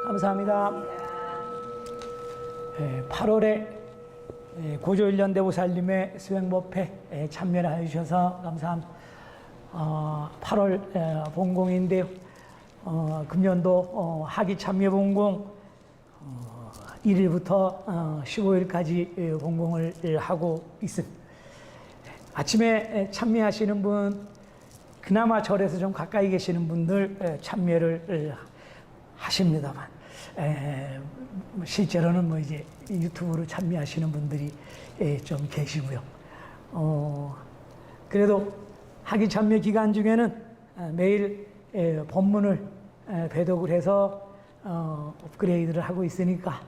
감사합니다. 8월에 고조일련대보살님의 수행법회에 참여를 해주셔서 감사합니다. 8월 본공인데요. 금년도 하기 참여본공 1일부터 15일까지 본공을 하고 있습니다. 아침에 참여하시는 분, 그나마 절에서 좀 가까이 계시는 분들 참여를 하십니다만, 실제로는 뭐 이제 유튜브로 참여하시는 분들이 좀 계시고요. 그래도 학위 참여 기간 중에는 매일 법문을 배독을 해서 업그레이드를 하고 있으니까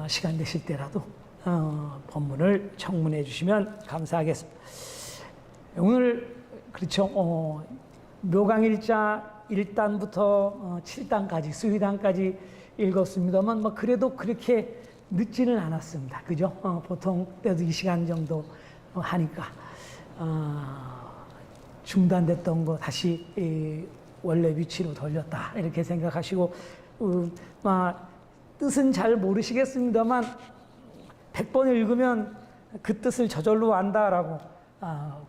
시간 되실 때라도 법문을 청문해 주시면 감사하겠습니다. 오늘 그렇죠. 묘강일자 1단부터 7단까지 수의단까지 읽었습니다만 뭐 그래도 그렇게 늦지는 않았습니다. 그죠? 보통 때도 이 시간 정도 하니까 중단됐던 거 다시 원래 위치로 돌렸다 이렇게 생각하시고 뜻은 잘 모르시겠습니다만 100번 읽으면 그 뜻을 저절로 안다라고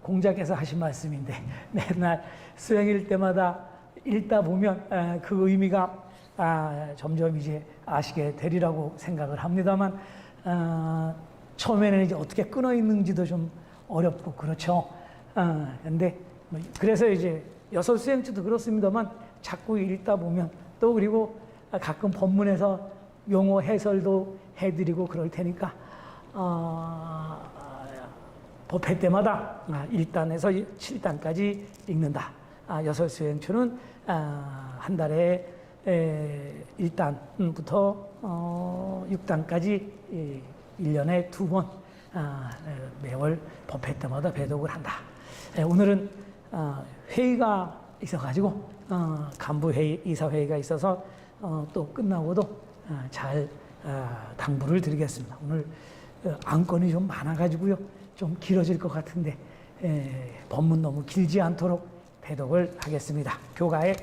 공자께서 하신 말씀인데 맨날 수행일 때마다 읽다 보면 그 의미가 점점 이제 아시게 되리라고 생각을 합니다만 처음에는 이제 어떻게 끊어 있는지도 좀 어렵고 그렇죠. 근데 그래서 이제 여섯 수행처도 그렇습니다만 자꾸 읽다 보면 또 그리고 가끔 법문에서 용어 해설도 해드리고 그럴 테니까 법회 때마다 1단에서 7단까지 읽는다. 여섯 수행처는 한 달에 1단부터 6단까지 1년에 2번 매월 법회 때마다 배독을 한다. 오늘은 회의가 있어가지고 간부회의, 이사회의가 있어서 또 끝나고도 잘 당부를 드리겠습니다. 오늘 안건이 좀 많아가지고요. 좀 길어질 것 같은데 법문 너무 길지 않도록 배독을 하겠습니다. 교가에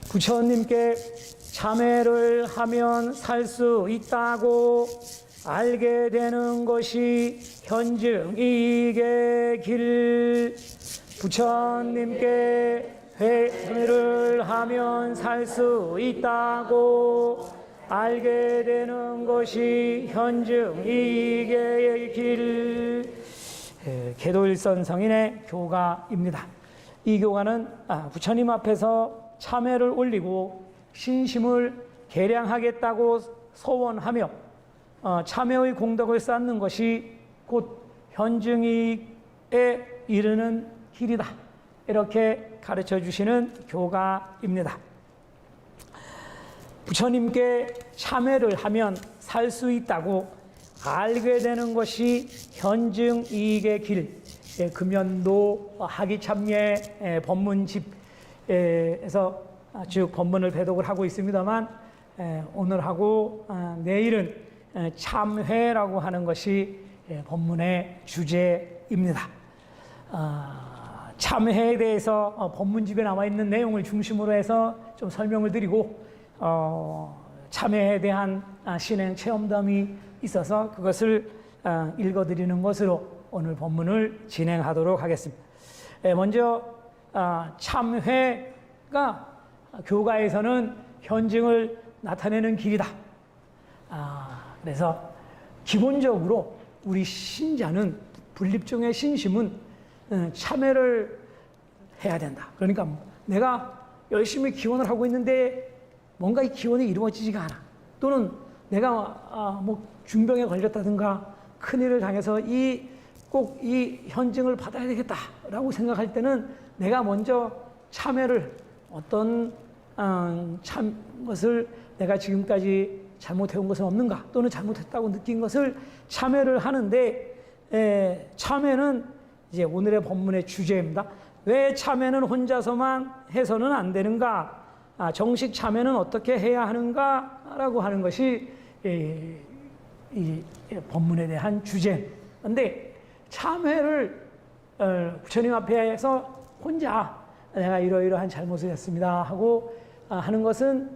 부처님께 참회를 하면 살 수 있다고 알게 되는 것이 현증 이익의 길. 부처님께 회를 하면 살 수 있다고 알게 되는 것이 현증 이익의 길. 계도일선 성인의 교가입니다. 이 교가는 부처님 앞에서 참회를 올리고 신심을 개량하겠다고 소원하며 참회의 공덕을 쌓는 것이 곧 현증이익에 이르는 길이다. 이렇게 가르쳐 주시는 교가입니다. 부처님께 참회를 하면 살 수 있다고 알게 되는 것이 현증이익의 길. 금연도 하기 참여 법문집에서 쭉 법문을 배독을 하고 있습니다만 오늘하고 내일은 참회라고 하는 것이 법문의 주제입니다. 참회에 대해서 법문집에 나와 있는 내용을 중심으로 해서 좀 설명을 드리고 참회에 대한 신행 체험담이 있어서 그것을 읽어드리는 것으로 오늘 법문을 진행하도록 하겠습니다. 먼저 참회가 교가에서는 현증을 나타내는 길이다. 그래서 기본적으로 우리 신자는 불립종의 신심은 참회를 해야 된다. 그러니까 내가 열심히 기원을 하고 있는데 뭔가 이 기원이 이루어지지가 않아. 또는 내가 뭐 중병에 걸렸다든가 큰일을 당해서 꼭 이 현증을 받아야 되겠다라고 생각할 때는 내가 먼저 참회를 어떤 것을 내가 지금까지 잘못해온 것은 없는가 또는 잘못했다고 느낀 것을 참회를 하는데 참회는 이제 오늘의 법문의 주제입니다. 왜 참회는 혼자서만 해서는 안 되는가? 정식 참회는 어떻게 해야 하는가라고 하는 것이 이 법문에 대한 주제인데 참회를 부처님 앞에서 혼자 내가 이러이러한 잘못을 했습니다 하고 하는 것은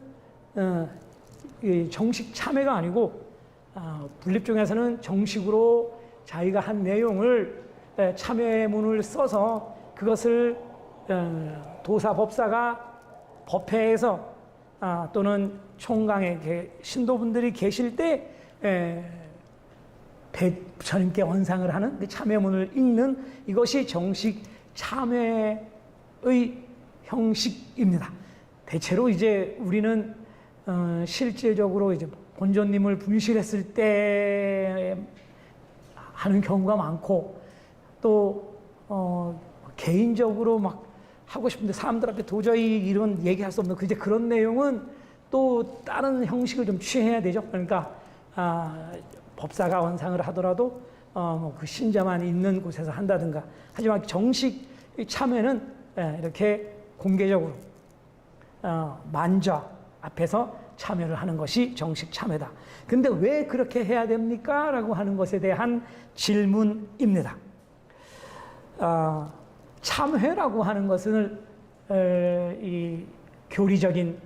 이 정식 참회가 아니고 분립종에서는 정식으로 자기가 한 내용을 참회문을 써서 그것을 도사법사가 법회에서 또는 총강에 신도분들이 계실 때 부처님께 언상을 하는 그 참회문을 읽는 이것이 정식 참회의 형식입니다. 대체로 이제 우리는 실제적으로 이제 본尊님을 분실했을 때 하는 경우가 많고 또 개인적으로 막 하고 싶은데 사람들 앞에 도저히 이런 얘기할 수 없는 이제 그런 내용은 또 다른 형식을 좀 취해야 되죠. 그러니까 법사가 언상을 하더라도 그 신자만 있는 곳에서 한다든가. 하지만 정식 참회는 이렇게 공개적으로 만좌 앞에서 참여를 하는 것이 정식 참회다. 근데 왜 그렇게 해야 됩니까? 라고 하는 것에 대한 질문입니다. 참회라고 하는 것은 이 교리적인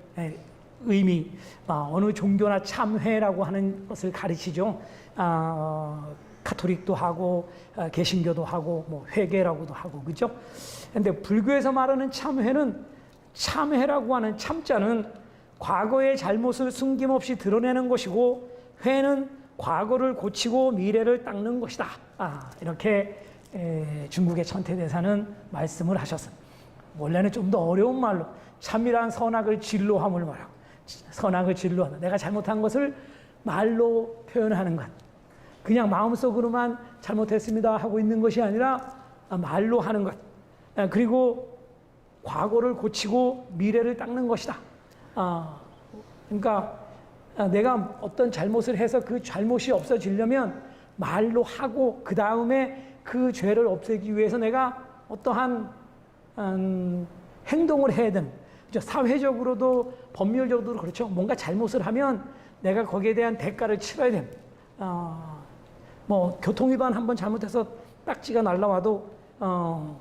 의미, 어느 종교나 참회라고 하는 것을 가르치죠. 가톨릭도 하고 개신교도 하고 뭐 회계라고도 하고 그죠? 근데 불교에서 말하는 참회는 참회라고 하는 참자는 과거의 잘못을 숨김없이 드러내는 것이고 회는 과거를 고치고 미래를 닦는 것이다. 이렇게 중국의 천태대사는 말씀을 하셨습니다. 원래는 좀 더 어려운 말로 참이란 선악을 진로함을 말하고 선악을 진로하는 내가 잘못한 것을 말로 표현하는 것. 그냥 마음속으로만 잘못했습니다 하고 있는 것이 아니라 말로 하는 것. 그리고 과거를 고치고 미래를 닦는 것이다. 그러니까 내가 어떤 잘못을 해서 그 잘못이 없어지려면 말로 하고 그 다음에 그 죄를 없애기 위해서 내가 어떠한 행동을 해야 되는 사회적으로도 법률적으로도 그렇죠. 뭔가 잘못을 하면 내가 거기에 대한 대가를 치러야 됩니다. 뭐 교통위반 한번 잘못해서 딱지가 날라와도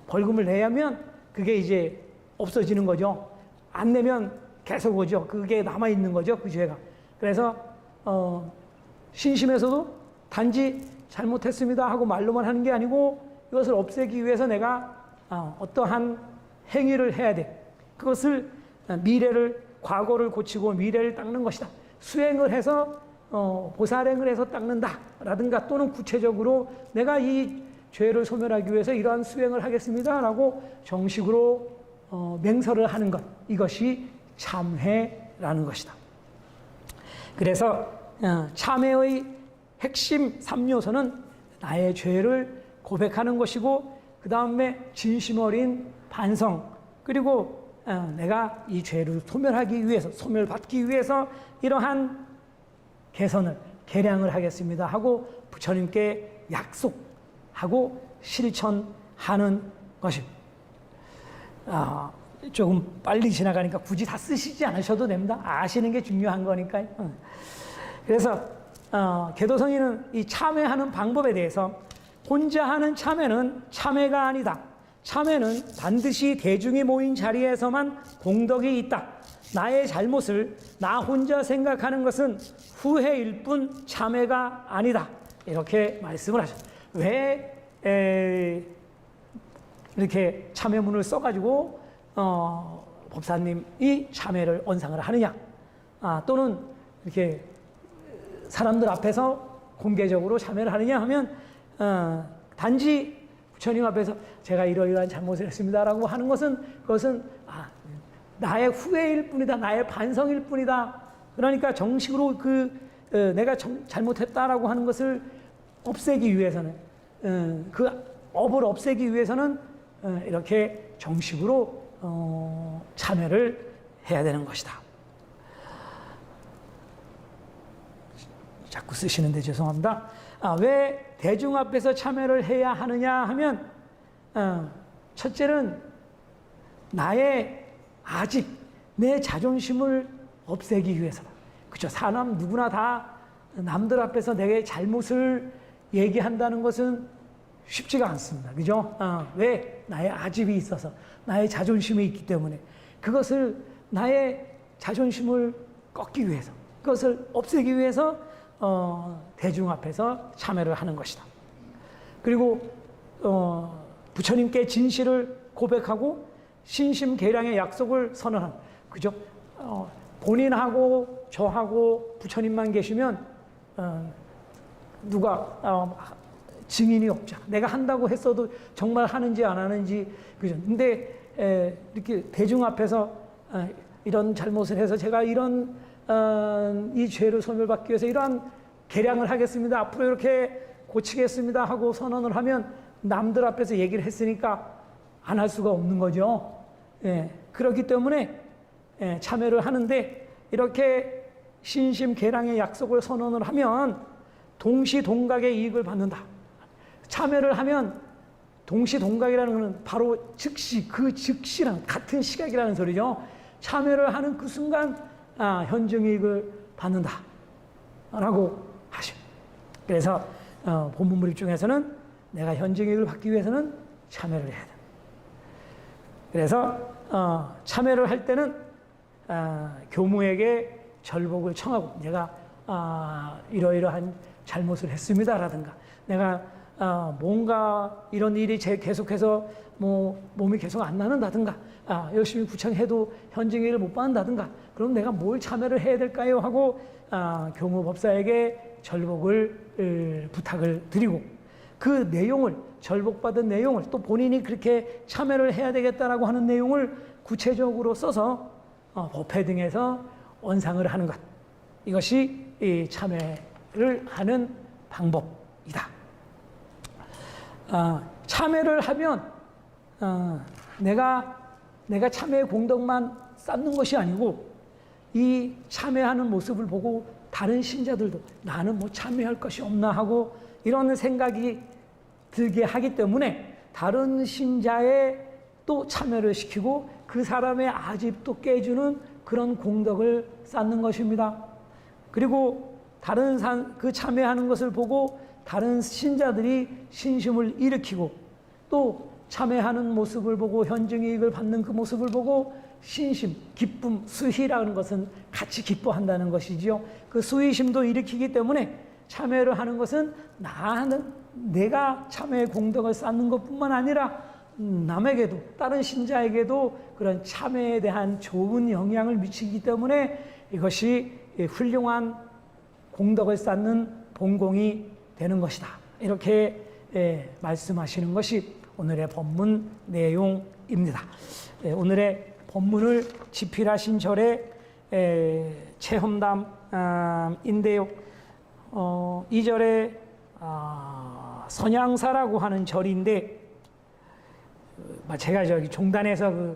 벌금을 내야 하면 그게 이제 없어지는 거죠. 안 내면 계속 오죠. 그게 남아있는 거죠. 그 죄가. 그래서 신심에서도 단지 잘못했습니다 하고 말로만 하는 게 아니고 이것을 없애기 위해서 내가 어떠한 행위를 해야 돼. 그것을 미래를 과거를 고치고 미래를 닦는 것이다. 수행을 해서 보살행을 해서 닦는다 라든가 또는 구체적으로 내가 이 죄를 소멸하기 위해서 이러한 수행을 하겠습니다 라고 정식으로 맹설을 하는 것, 이것이 참회라는 것이다. 그래서 참회의 핵심 3요소는 나의 죄를 고백하는 것이고 그 다음에 진심 어린 반성, 그리고 내가 이 죄를 소멸하기 위해서, 소멸받기 위해서 이러한 개선을, 개량을 하겠습니다 하고 부처님께 약속하고 실천하는 것입니다. 조금 빨리 지나가니까 굳이 다 쓰시지 않으셔도 됩니다. 아시는 게 중요한 거니까요. 그래서 개도성인은 이 참회하는 방법에 대해서 혼자 하는 참회는 참회가 아니다. 참회는 반드시 대중이 모인 자리에서만 공덕이 있다. 나의 잘못을 나 혼자 생각하는 것은 후회일 뿐 참회가 아니다. 이렇게 말씀을 하셨습니다. 왜 이렇게 참회문을 써가지고 법사님이 참회를 언상을 하느냐, 또는 이렇게 사람들 앞에서 공개적으로 참회를 하느냐 하면 단지 부처님 앞에서 제가 이러이러한 잘못을 했습니다라고 하는 것은 그것은 나의 후회일 뿐이다, 나의 반성일 뿐이다. 그러니까 정식으로 내가 잘못했다라고 하는 것을 없애기 위해서는 그 업을 없애기 위해서는 이렇게 정식으로 참회를 해야 되는 것이다. 자꾸 쓰시는데 죄송합니다. 왜 대중 앞에서 참회를 해야 하느냐 하면 첫째는 나의 아직 내 자존심을 없애기 위해서다. 그렇죠. 사람 누구나 다 남들 앞에서 내 잘못을 얘기한다는 것은 쉽지가 않습니다. 그죠? 왜? 나의 아집이 있어서, 나의 자존심이 있기 때문에 그것을, 나의 자존심을 꺾기 위해서, 그것을 없애기 위해서 대중 앞에서 참회를 하는 것이다. 그리고 부처님께 진실을 고백하고 신심계량의 약속을 선언한, 그죠? 본인하고 저하고 부처님만 계시면 누가 증인이 없잖아. 내가 한다고 했어도 정말 하는지 안 하는지, 그죠? 근데 이렇게 대중 앞에서 이런 잘못을 해서 제가 이런 이 죄를 소멸받기 위해서 이러한 계량을 하겠습니다, 앞으로 이렇게 고치겠습니다 하고 선언을 하면 남들 앞에서 얘기를 했으니까 안 할 수가 없는 거죠. 그렇기 때문에 참회를 하는데, 이렇게 신심계량의 약속을 선언을 하면 동시동각의 이익을 받는다. 참회를 하면 동시동각이라는 것은 바로 즉시, 그 즉시랑 같은 시각이라는 소리죠. 참회를 하는 그 순간 현증이익을 받는다 라고 하셔. 그래서 본문 중에서는 내가 현증이익을 받기 위해서는 참회를 해야 돼. 그래서 참회를 할 때는 교무에게 절복을 청하고, 내가 이러이러한 잘못을 했습니다라든가, 내가 뭔가 이런 일이 계속해서 몸이 계속 안 나는다든가, 열심히 구청해도 현증이익을 못 받는다든가, 그럼 내가 뭘 참회를 해야 될까요 하고 교무법사에게 절복을 부탁을 드리고, 그 내용을, 절복받은 내용을, 또 본인이 그렇게 참회를 해야 되겠다라고 하는 내용을 구체적으로 써서 법회 등에서 원상을 하는 것, 이것이 이 참회를 하는 방법이다. 참회를 하면 내가 참회의 공덕만 쌓는 것이 아니고, 이 참회하는 모습을 보고 다른 신자들도 나는 뭐 참회할 것이 없나 하고 이런 생각이 들게 하기 때문에 다른 신자의 또 참회를 시키고 그 사람의 아집도 깨주는 그런 공덕을 쌓는 것입니다. 그리고 그 참회하는 것을 보고 다른 신자들이 신심을 일으키고, 또 참회하는 모습을 보고 현증이익을 받는 그 모습을 보고 신심, 기쁨, 수희라는 것은 같이 기뻐한다는 것이지요. 그 수희심도 일으키기 때문에 참회를 하는 것은 내가 참회의 공덕을 쌓는 것뿐만 아니라 남에게도, 다른 신자에게도 그런 참회에 대한 좋은 영향을 미치기 때문에 이것이 훌륭한 공덕을 쌓는 본공이 되는 것이다. 이렇게 말씀하시는 것이 오늘의 본문 내용입니다. 오늘의 본문을 집필하신 절의 체험담인데요. 이 절에 선양사라고 하는 절인데, 제가 저기 종단에서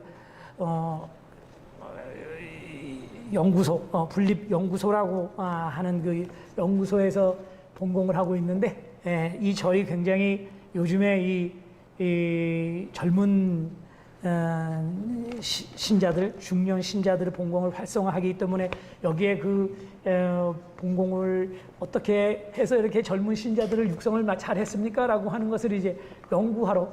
연구소, 분립연구소라고 하는 그 연구소에서 본공을 하고 있는데, 이 절이 굉장히 요즘에 이 젊은 신자들, 중년 신자들의 본공을 활성화하기 때문에 여기에 그 본공을 어떻게 해서 이렇게 젊은 신자들을 육성을 잘 했습니까? 라고 하는 것을 이제 연구하러,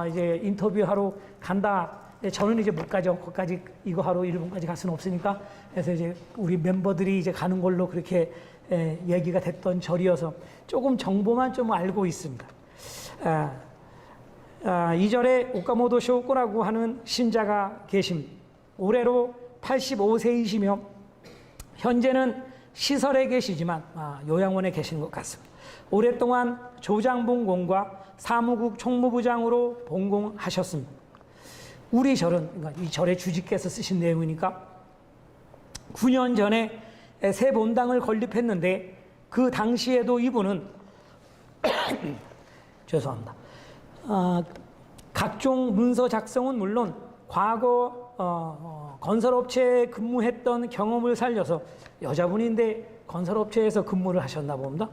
이제 인터뷰하러 간다. 저는 이제 못 가죠. 거기까지 이거 하러 일본까지 갈 수는 없으니까. 그래서 이제 우리 멤버들이 이제 가는 걸로 그렇게 얘기가 됐던 절이어서 조금 정보만 좀 알고 있습니다. 이 절에 오카모토 쇼코라고 하는 신자가 계십니다. 올해로 85세이시며 현재는 시설에 계시지만 요양원에 계신 것 같습니다. 오랫동안 조장본공과 사무국 총무부장으로 본공하셨습니다. 우리 절은, 그러니까 이 절의 주지께서 쓰신 내용이니까 9년 전에 새 본당을 건립했는데, 그 당시에도 이분은 죄송합니다. 각종 문서 작성은 물론 과거 건설업체에 근무했던 경험을 살려서, 여자분인데 건설업체에서 근무를 하셨나 봅니다.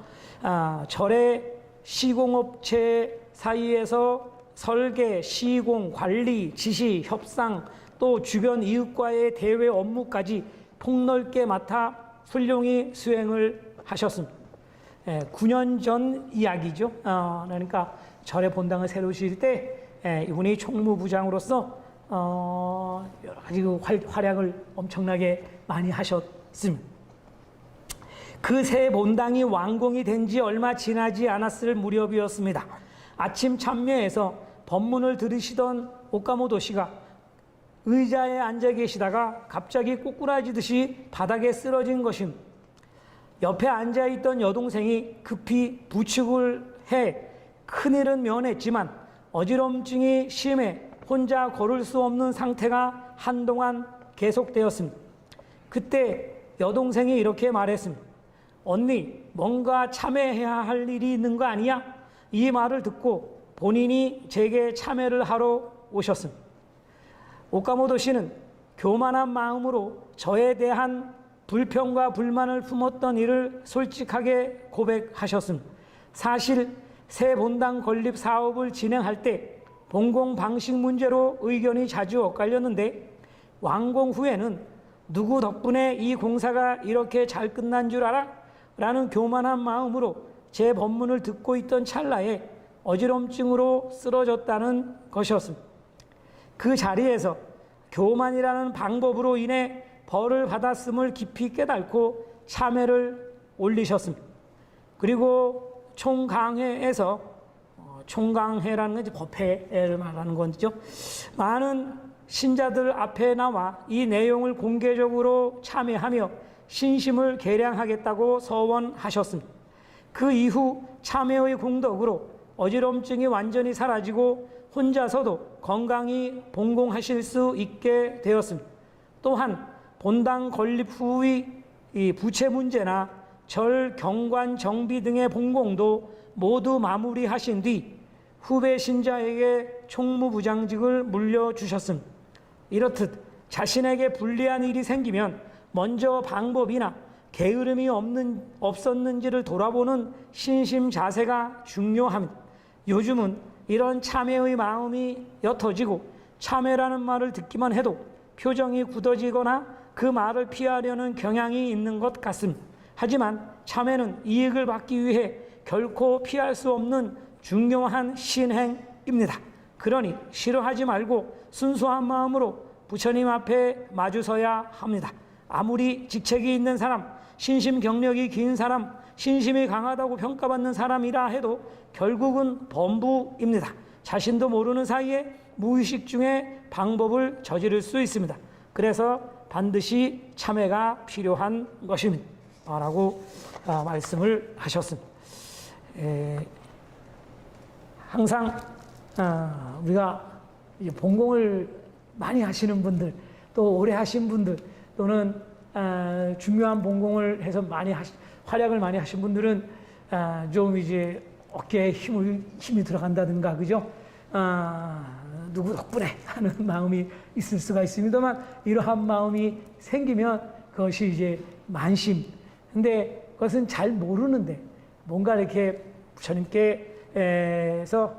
절의 시공업체 사이에서 설계, 시공, 관리, 지시, 협상, 또 주변 이웃과의 대외 업무까지 폭넓게 맡아 훌륭히 수행을 하셨습니다. 9년 전 이야기죠. 그러니까 절의 본당을 새로 지을 때 이분이 총무부장으로서 여러 가지 활약을 엄청나게 많이 하셨습니다. 그 새 본당이 완공이 된 지 얼마 지나지 않았을 무렵이었습니다. 아침 참여에서 법문을 들으시던 오카모토 씨가 의자에 앉아 계시다가 갑자기 꼬꾸라지듯이 바닥에 쓰러진 것임. 옆에 앉아있던 여동생이 급히 부축을 해 큰일은 면했지만 어지럼증이 심해 혼자 걸을 수 없는 상태가 한동안 계속되었습니다. 그때 여동생이 이렇게 말했습니다. 언니, 뭔가 참회해야 할 일이 있는 거 아니야? 이 말을 듣고 본인이 제게 참회를 하러 오셨습니다. 오카모토 씨는 교만한 마음으로 저에 대한 불평과 불만을 품었던 일을 솔직하게 고백하셨습니다. 사실 새 본당 건립 사업을 진행할 때 본공 방식 문제로 의견이 자주 엇갈렸는데 완공 후에는 누구 덕분에 이 공사가 이렇게 잘 끝난 줄 알아? 라는 교만한 마음으로 제 법문을 듣고 있던 찰나에 어지럼증으로 쓰러졌다는 것이었습니다. 그 자리에서 교만이라는 방법으로 인해 벌을 받았음을 깊이 깨닫고 참회를 올리셨습니다. 그리고 총강회에서 총강회라는 건 이제 법회를 말하는 거죠. 많은 신자들 앞에 나와 이 내용을 공개적으로 참회하며 신심을 개량하겠다고 서원하셨습니다. 그 이후 참회의 공덕으로 어지럼증이 완전히 사라지고 혼자서도 건강히 봉공하실 수 있게 되었습니다. 또한 본당 건립 후의 이 부채 문제나 절, 경관, 정비 등의 봉공도 모두 마무리하신 뒤 후배 신자에게 총무부장직을 물려주셨습니다. 이렇듯 자신에게 불리한 일이 생기면 먼저 방법이나 게으름이 없었는지를 돌아보는 신심 자세가 중요합니다. 요즘은 이런 참회의 마음이 옅어지고 참회라는 말을 듣기만 해도 표정이 굳어지거나 그 말을 피하려는 경향이 있는 것 같습니다. 하지만 참회는 이익을 받기 위해 결코 피할 수 없는 중요한 신행입니다. 그러니 싫어하지 말고 순수한 마음으로 부처님 앞에 마주서야 합니다. 아무리 직책이 있는 사람, 신심 경력이 긴 사람, 신심이 강하다고 평가받는 사람이라 해도 결국은 범부입니다. 자신도 모르는 사이에 무의식 중에 방법을 저지를 수 있습니다. 그래서 반드시 참회가 필요한 것입니다. 라고 말씀을 하셨습니다. 항상 우리가 본공을 많이 하시는 분들, 또 오래 하신 분들, 또는 중요한 본공을 해서 활약을 많이 하신 분들은 좀 이제 어깨에 힘이 들어간다든가, 그죠? 누구 덕분에 하는 마음이 있을 수가 있습니다만, 이러한 마음이 생기면 그것이 이제 만심. 근데 그것은 잘 모르는데 뭔가 이렇게 부처님께서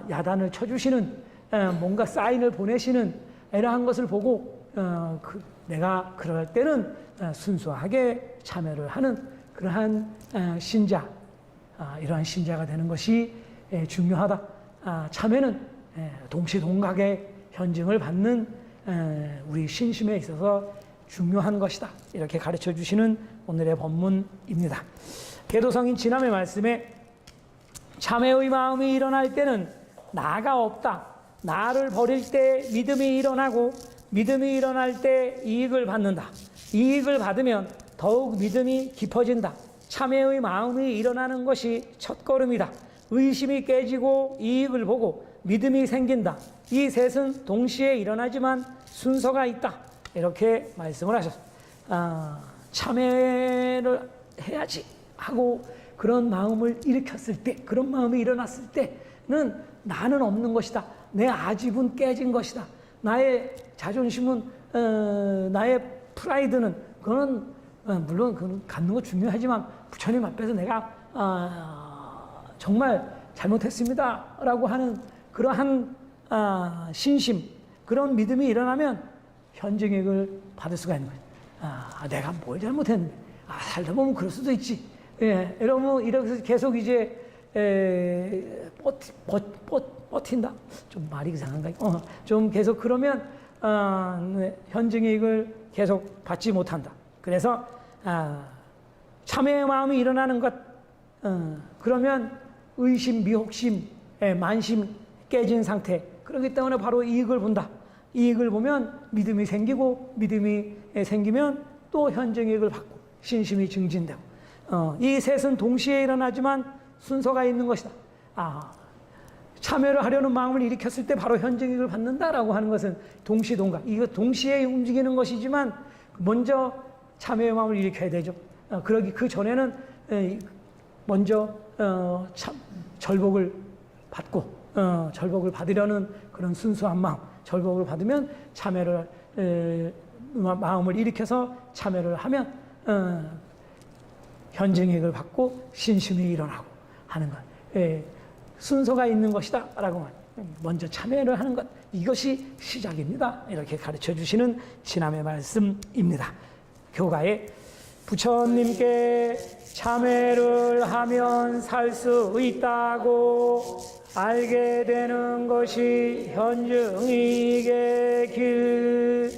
야단을 쳐주시는, 뭔가 사인을 보내시는 이러한 것을 보고 내가 그럴 때는 순수하게 참여를 하는 그러한 신자, 이러한 신자가 되는 것이 중요하다. 참여는 동시동각의 현증을 받는 우리 신심에 있어서 중요한 것이다. 이렇게 가르쳐 주시는 오늘의 법문입니다. 계도성인 지남의 말씀에 참회의 마음이 일어날 때는 나가 없다. 나를 버릴 때 믿음이 일어나고 믿음이 일어날 때 이익을 받는다. 이익을 받으면 더욱 믿음이 깊어진다. 참회의 마음이 일어나는 것이 첫걸음이다. 의심이 깨지고 이익을 보고 믿음이 생긴다. 이 셋은 동시에 일어나지만 순서가 있다. 이렇게 말씀을 하셨습니다. 참회를 해야지 하고 그런 마음을 일으켰을 때, 그런 마음이 일어났을 때는 나는 없는 것이다. 내 아집은 깨진 것이다. 나의 자존심은, 나의 프라이드는, 그거는 물론 그건 갖는 거 중요하지만 부처님 앞에서 내가 정말 잘못했습니다 라고 하는 그러한 신심, 그런 믿음이 일어나면 현증익을 받을 수가 있는 거예요. 내가 뭘 잘못했는데, 살다 보면 그럴 수도 있지. 예, 이러면 이렇게 계속 이제 버틴다. 좀 말이 이상한가? 좀 계속 그러면 현증익을 계속 받지 못한다. 그래서 참회의 마음이 일어나는 것, 그러면 의심, 미혹심, 만심 깨진 상태. 그렇기 때문에 바로 이익을 본다. 이익을 보면 믿음이 생기고, 믿음이 생기면 또 현정이익을 받고 신심이 증진되고, 이 셋은 동시에 일어나지만 순서가 있는 것이다. 참여를 하려는 마음을 일으켰을 때 바로 현정이익을 받는다라고 하는 것은 동시동각. 이거 동시에 움직이는 것이지만 먼저 참여의 마음을 일으켜야 되죠. 그러기 그 전에는 먼저 절복을 받고, 절복을 받으려는 그런 순수한 마음, 절복을 받으면 참여를 마음을 일으켜서 참여를 하면 현정이익을 받고 신심이 일어나고 하는 것. 순서가 있는 것이다 라고 먼저 참여를 하는 것, 이것이 시작입니다. 이렇게 가르쳐 주시는 지남의 말씀입니다. 교가에 부처님께 참회를 하면 살 수 있다고 알게 되는 것이 현증이익의 길.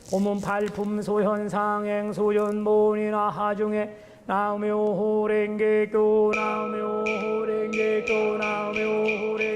고문 발품 소현상행 소연본이나 하중에 나오며 호랭개교 나오며 호랭개교 나오며 호랭